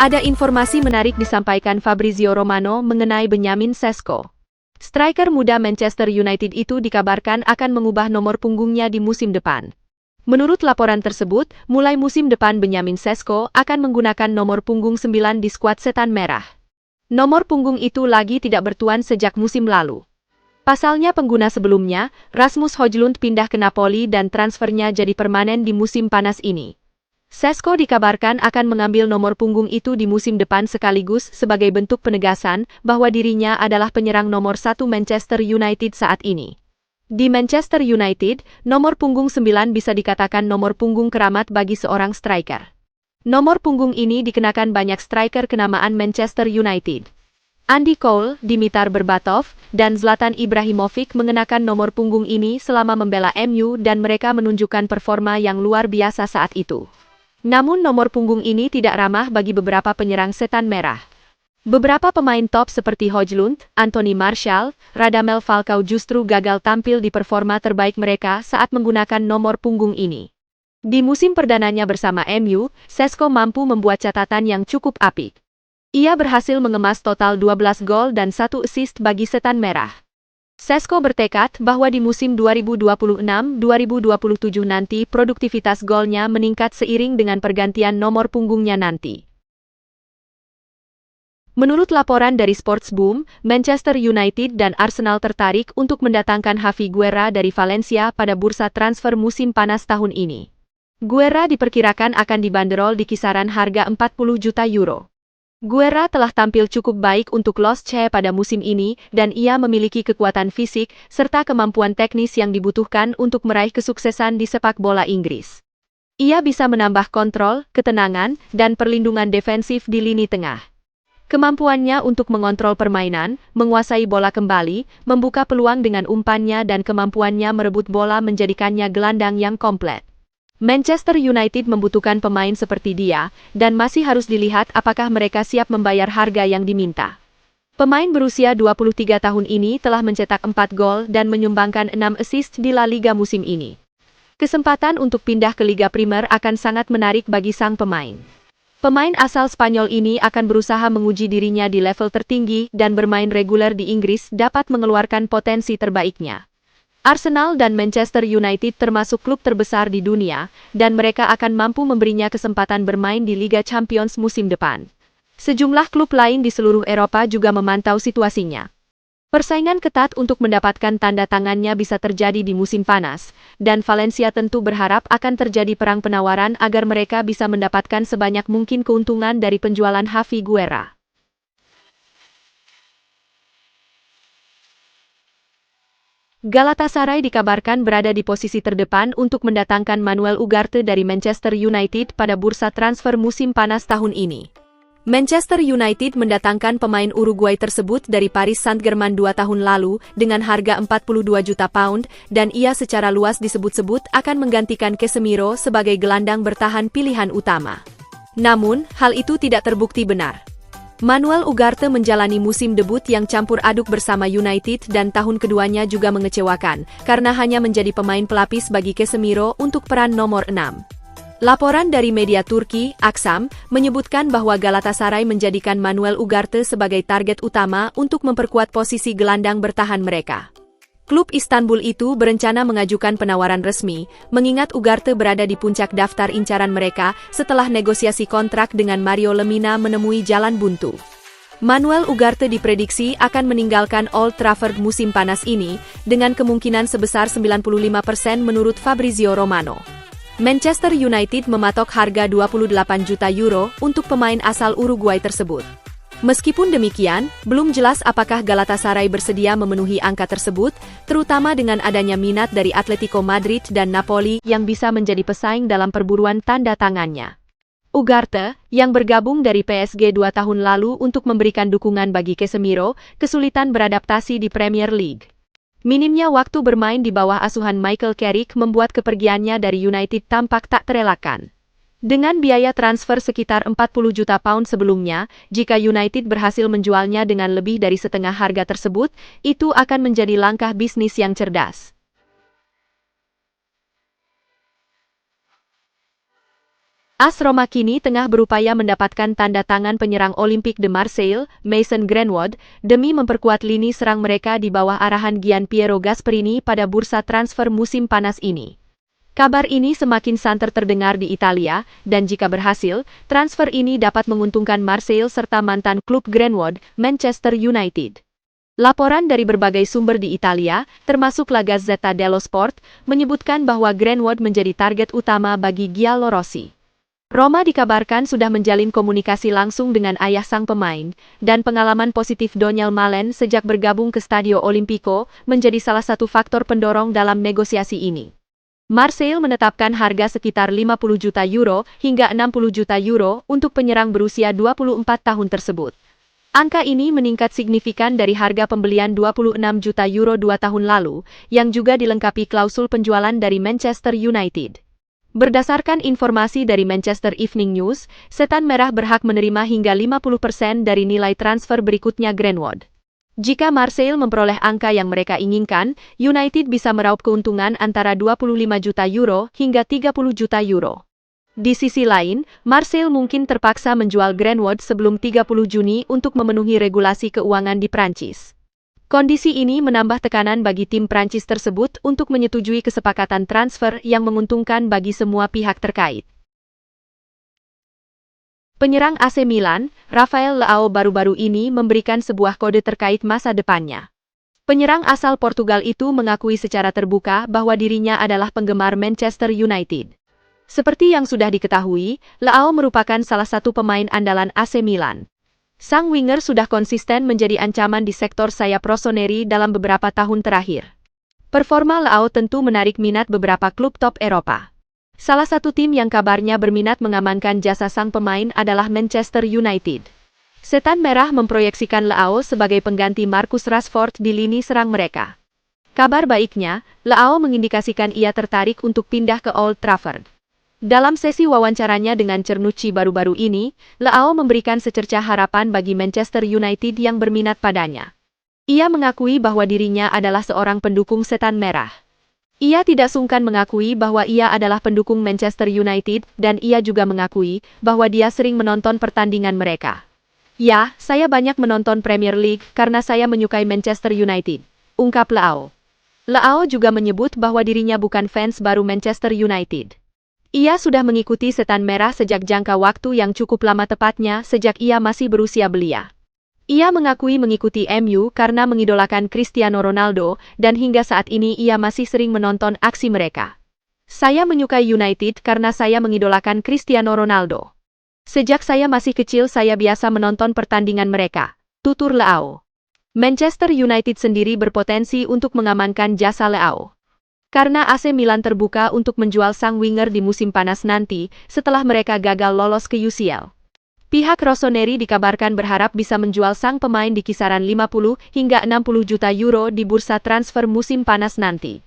Ada informasi menarik disampaikan Fabrizio Romano mengenai Benjamin Sesko. Striker muda Manchester United itu dikabarkan akan mengubah nomor punggungnya di musim depan. Menurut laporan tersebut, mulai musim depan Benjamin Sesko akan menggunakan nomor punggung 9 di skuad Setan Merah. Nomor punggung itu lagi tidak bertuan sejak musim lalu. Pasalnya pengguna sebelumnya, Rasmus Højlund pindah ke Napoli dan transfernya jadi permanen di musim panas ini. Sesko dikabarkan akan mengambil nomor punggung itu di musim depan sekaligus sebagai bentuk penegasan bahwa dirinya adalah penyerang nomor 1 Manchester United saat ini. Di Manchester United, nomor punggung 9 bisa dikatakan nomor punggung keramat bagi seorang striker. Nomor punggung ini dikenakan banyak striker kenamaan Manchester United. Andy Cole, Dimitar Berbatov, dan Zlatan Ibrahimovic mengenakan nomor punggung ini selama membela MU dan mereka menunjukkan performa yang luar biasa saat itu. Namun nomor punggung ini tidak ramah bagi beberapa penyerang Setan Merah. Beberapa pemain top seperti Højlund, Anthony Martial, Radamel Falcao justru gagal tampil di performa terbaik mereka saat menggunakan nomor punggung ini. Di musim perdananya bersama MU, Sesko mampu membuat catatan yang cukup apik. Ia berhasil mengemas total 12 gol dan 1 assist bagi Setan Merah. Sesko bertekad bahwa di musim 2026-2027 nanti produktivitas golnya meningkat seiring dengan pergantian nomor punggungnya nanti. Menurut laporan dari Sports Boom, Manchester United dan Arsenal tertarik untuk mendatangkan Javi Guerra dari Valencia pada bursa transfer musim panas tahun ini. Guerra diperkirakan akan dibanderol di kisaran harga 40 juta euro. Guerra telah tampil cukup baik untuk Losce pada musim ini dan ia memiliki kekuatan fisik serta kemampuan teknis yang dibutuhkan untuk meraih kesuksesan di sepak bola Inggris. Ia bisa menambah kontrol, ketenangan, dan perlindungan defensif di lini tengah. Kemampuannya untuk mengontrol permainan, menguasai bola kembali, membuka peluang dengan umpannya dan kemampuannya merebut bola menjadikannya gelandang yang komplit. Manchester United membutuhkan pemain seperti dia, dan masih harus dilihat apakah mereka siap membayar harga yang diminta. Pemain berusia 23 tahun ini telah mencetak 4 gol dan menyumbangkan 6 assist di La Liga musim ini. Kesempatan untuk pindah ke Liga Primer akan sangat menarik bagi sang pemain. Pemain asal Spanyol ini akan berusaha menguji dirinya di level tertinggi dan bermain reguler di Inggris dapat mengeluarkan potensi terbaiknya. Arsenal dan Manchester United termasuk klub terbesar di dunia, dan mereka akan mampu memberinya kesempatan bermain di Liga Champions musim depan. Sejumlah klub lain di seluruh Eropa juga memantau situasinya. Persaingan ketat untuk mendapatkan tanda tangannya bisa terjadi di musim panas, dan Valencia tentu berharap akan terjadi perang penawaran agar mereka bisa mendapatkan sebanyak mungkin keuntungan dari penjualan Javi Guerra. Galatasaray dikabarkan berada di posisi terdepan untuk mendatangkan Manuel Ugarte dari Manchester United pada bursa transfer musim panas tahun ini. Manchester United mendatangkan pemain Uruguay tersebut dari Paris Saint-Germain 2 tahun lalu dengan harga 42 juta pound dan ia secara luas disebut-sebut akan menggantikan Casemiro sebagai gelandang bertahan pilihan utama. Namun, hal itu tidak terbukti benar. Manuel Ugarte menjalani musim debut yang campur aduk bersama United dan tahun keduanya juga mengecewakan, karena hanya menjadi pemain pelapis bagi Casemiro untuk peran nomor 6. Laporan dari media Turki, Aksam, menyebutkan bahwa Galatasaray menjadikan Manuel Ugarte sebagai target utama untuk memperkuat posisi gelandang bertahan mereka. Klub Istanbul itu berencana mengajukan penawaran resmi, mengingat Ugarte berada di puncak daftar incaran mereka setelah negosiasi kontrak dengan Mario Lemina menemui jalan buntu. Manuel Ugarte diprediksi akan meninggalkan Old Trafford musim panas ini, dengan kemungkinan sebesar 95% menurut Fabrizio Romano. Manchester United mematok harga 28 juta euro untuk pemain asal Uruguay tersebut. Meskipun demikian, belum jelas apakah Galatasaray bersedia memenuhi angka tersebut, terutama dengan adanya minat dari Atletico Madrid dan Napoli yang bisa menjadi pesaing dalam perburuan tanda tangannya. Ugarte, yang bergabung dari PSG 2 tahun lalu untuk memberikan dukungan bagi Casemiro, kesulitan beradaptasi di Premier League. Minimnya waktu bermain di bawah asuhan Michael Carrick membuat kepergiannya dari United tampak tak terelakkan. Dengan biaya transfer sekitar 40 juta pound sebelumnya, jika United berhasil menjualnya dengan lebih dari setengah harga tersebut, itu akan menjadi langkah bisnis yang cerdas. AS Roma kini tengah berupaya mendapatkan tanda tangan penyerang Olympique de Marseille, Mason Greenwood, demi memperkuat lini serang mereka di bawah arahan Gianpiero Gasperini pada bursa transfer musim panas ini. Kabar ini semakin santer terdengar di Italia, dan jika berhasil, transfer ini dapat menguntungkan Marseille serta mantan klub Greenwood, Manchester United. Laporan dari berbagai sumber di Italia, termasuk La Gazzetta dello Sport, menyebutkan bahwa Greenwood menjadi target utama bagi Giallorossi. Roma dikabarkan sudah menjalin komunikasi langsung dengan ayah sang pemain, dan pengalaman positif Daniel Malen sejak bergabung ke Stadio Olimpico menjadi salah satu faktor pendorong dalam negosiasi ini. Marseille menetapkan harga sekitar 50 juta euro hingga 60 juta euro untuk penyerang berusia 24 tahun tersebut. Angka ini meningkat signifikan dari harga pembelian 26 juta euro 2 tahun lalu, yang juga dilengkapi klausul penjualan dari Manchester United. Berdasarkan informasi dari Manchester Evening News, Setan Merah berhak menerima hingga 50% dari nilai transfer berikutnya Greenwood. Jika Marseille memperoleh angka yang mereka inginkan, United bisa meraup keuntungan antara 25 juta euro hingga 30 juta euro. Di sisi lain, Marseille mungkin terpaksa menjual Greenwood sebelum 30 Juni untuk memenuhi regulasi keuangan di Prancis. Kondisi ini menambah tekanan bagi tim Prancis tersebut untuk menyetujui kesepakatan transfer yang menguntungkan bagi semua pihak terkait. Penyerang AC Milan, Rafael Leao baru-baru ini memberikan sebuah kode terkait masa depannya. Penyerang asal Portugal itu mengakui secara terbuka bahwa dirinya adalah penggemar Manchester United. Seperti yang sudah diketahui, Leao merupakan salah satu pemain andalan AC Milan. Sang winger sudah konsisten menjadi ancaman di sektor sayap rossoneri dalam beberapa tahun terakhir. Performa Leao tentu menarik minat beberapa klub top Eropa. Salah satu tim yang kabarnya berminat mengamankan jasa sang pemain adalah Manchester United. Setan Merah memproyeksikan Leao sebagai pengganti Marcus Rashford di lini serang mereka. Kabar baiknya, Leao mengindikasikan ia tertarik untuk pindah ke Old Trafford. Dalam sesi wawancaranya dengan Cernucci baru-baru ini, Leao memberikan secercah harapan bagi Manchester United yang berminat padanya. Ia mengakui bahwa dirinya adalah seorang pendukung Setan Merah. Ia tidak sungkan mengakui bahwa ia adalah pendukung Manchester United dan ia juga mengakui bahwa dia sering menonton pertandingan mereka. "Ya, saya banyak menonton Premier League karena saya menyukai Manchester United," ungkap Leao. Leao juga menyebut bahwa dirinya bukan fans baru Manchester United. Ia sudah mengikuti Setan Merah sejak jangka waktu yang cukup lama, tepatnya sejak ia masih berusia belia. Ia mengakui mengikuti MU karena mengidolakan Cristiano Ronaldo dan hingga saat ini ia masih sering menonton aksi mereka. "Saya menyukai United karena saya mengidolakan Cristiano Ronaldo. Sejak saya masih kecil saya biasa menonton pertandingan mereka," tutur Leao. Manchester United sendiri berpotensi untuk mengamankan jasa Leao. Karena AC Milan terbuka untuk menjual sang winger di musim panas nanti setelah mereka gagal lolos ke UCL. Pihak rossoneri dikabarkan berharap bisa menjual sang pemain di kisaran 50 hingga 60 juta euro di bursa transfer musim panas nanti.